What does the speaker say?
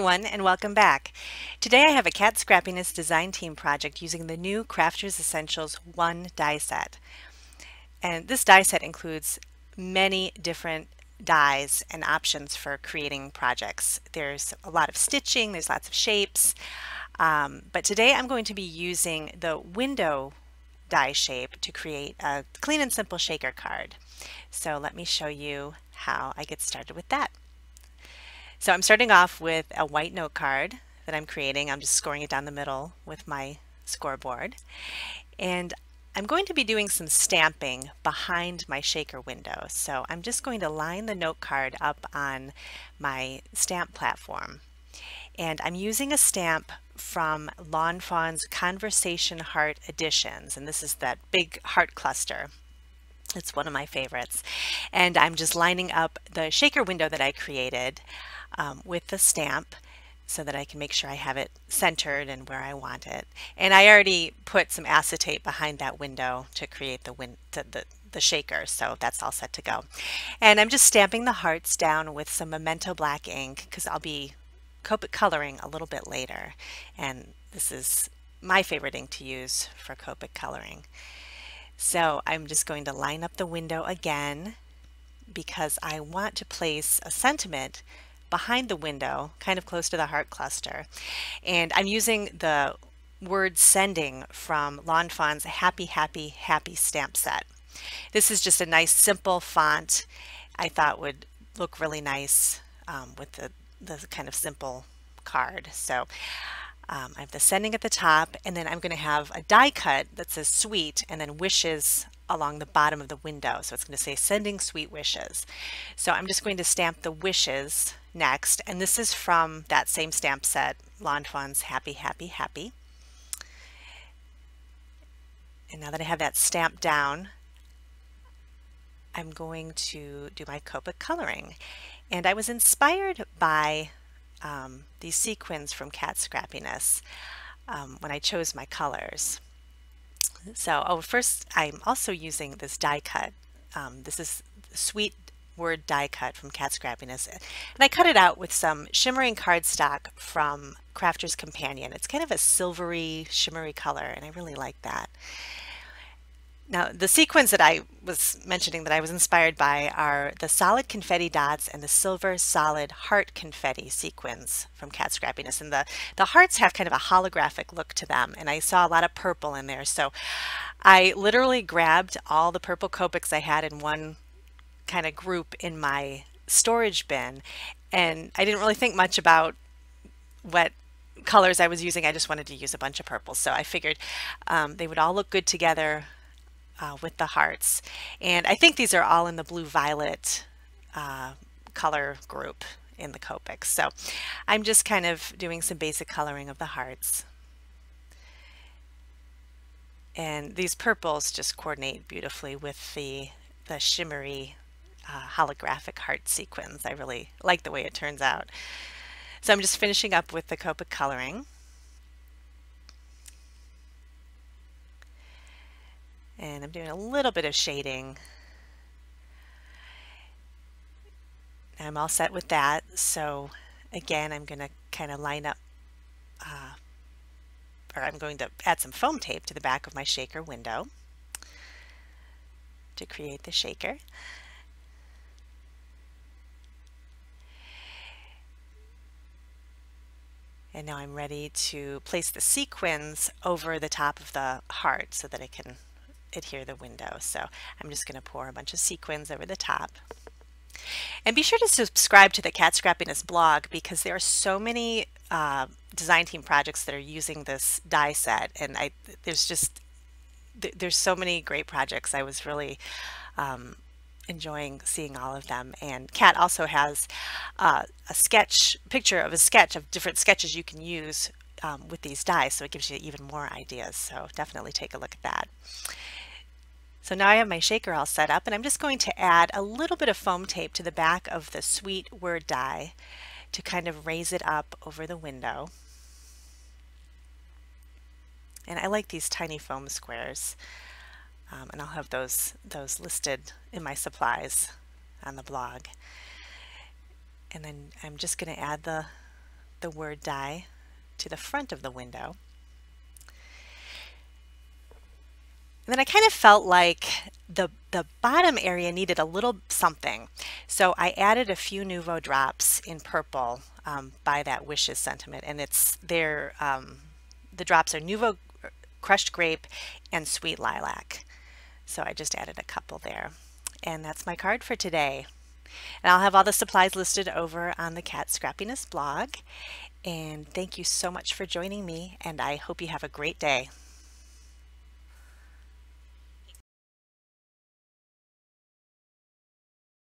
everyone, and welcome back. Today I have a Cat Scrappiness design team project using the new Crafters Essentials 1 die set. And this die set includes many different dies and options for creating projects. There's a lot of stitching, there's lots of shapes, but today I'm going to be using the window die shape to create a clean and simple shaker card. So let me show you how I get started with that. So I'm starting off with a white note card that I'm creating. I'm just scoring it down the middle with my scoreboard. And I'm going to be doing some stamping behind my shaker window. So I'm just going to line the note card up on my stamp platform. And I'm using a stamp from Lawn Fawn's Conversation Heart Editions. And this is that big heart cluster. It's one of my favorites. And I'm just lining up the shaker window that I created with the stamp so that I can make sure I have it centered and where I want it. And I already put some acetate behind that window to create the shaker, so that's all set to go. And I'm just stamping the hearts down with some Memento black ink because I'll be Copic coloring a little bit later. And this is my favorite ink to use for Copic coloring. So I'm just going to line up the window again because I want to place a sentiment behind the window, kind of close to the heart cluster. And I'm using the word sending from Lawn Fawn's Happy, Happy, Happy stamp set. This is just a nice simple font I thought would look really nice with the kind of simple card. So I have the sending at the top, and then I'm going to have a die cut that says sweet and then wishes along the bottom of the window. So it's going to say sending sweet wishes. So I'm just going to stamp the wishes next, and this is from that same stamp set, Lawn Fawn's Happy, Happy, Happy. And now that I have that stamped down, I'm going to do my Copic coloring. And I was inspired by these sequins from Cat Scrappiness when I chose my colors. So, first I'm also using this die cut. This is Sweet Word die cut from Cat Scrappiness. And I cut it out with some shimmering cardstock from Crafter's Companion. It's kind of a silvery, shimmery color, and I really like that. Now, the sequins that I was mentioning that I was inspired by are the solid confetti dots and the silver solid heart confetti sequins from Cat Scrappiness. And the hearts have kind of a holographic look to them, and I saw a lot of purple in there. So I literally grabbed all the purple Copics I had in one kind of group in my storage bin, and I didn't really think much about what colors I was using. I just wanted to use a bunch of purples. So I figured they would all look good together with the hearts. And I think these are all in the blue-violet color group in the Copics. So I'm just kind of doing some basic coloring of the hearts. And these purples just coordinate beautifully with the shimmery holographic heart sequins. I really like the way it turns out. So I'm just finishing up with the Copic coloring. And I'm doing a little bit of shading. I'm all set with that. So again, I'm going to kind of line up, or I'm going to add some foam tape to the back of my shaker window to create the shaker. And now I'm ready to place the sequins over the top of the heart so that I can adhere the window. So I'm just going to pour a bunch of sequins over the top. And be sure to subscribe to the Cat Scrappiness blog because there are so many design team projects that are using this die set, and there's so many great projects. I was really enjoying seeing all of them. And Cat also has a picture of a sketch of different sketches you can use with these dies, so it gives you even more ideas. So definitely take a look at that. So now I have my shaker all set up, and I'm just going to add a little bit of foam tape to the back of the Sweet Word die to kind of raise it up over the window. And I like these tiny foam squares, and I'll have those listed in my supplies on the blog. And then I'm just going to add the the word die to the front of the window. And then I kind of felt like the bottom area needed a little something. So I added a few Nuvo drops in purple by that wishes sentiment. And the drops are Nuvo crushed grape and sweet lilac. So I just added a couple there. And that's my card for today. And I'll have all the supplies listed over on the Cat Scrappiness blog. And thank you so much for joining me, and I hope you have a great day.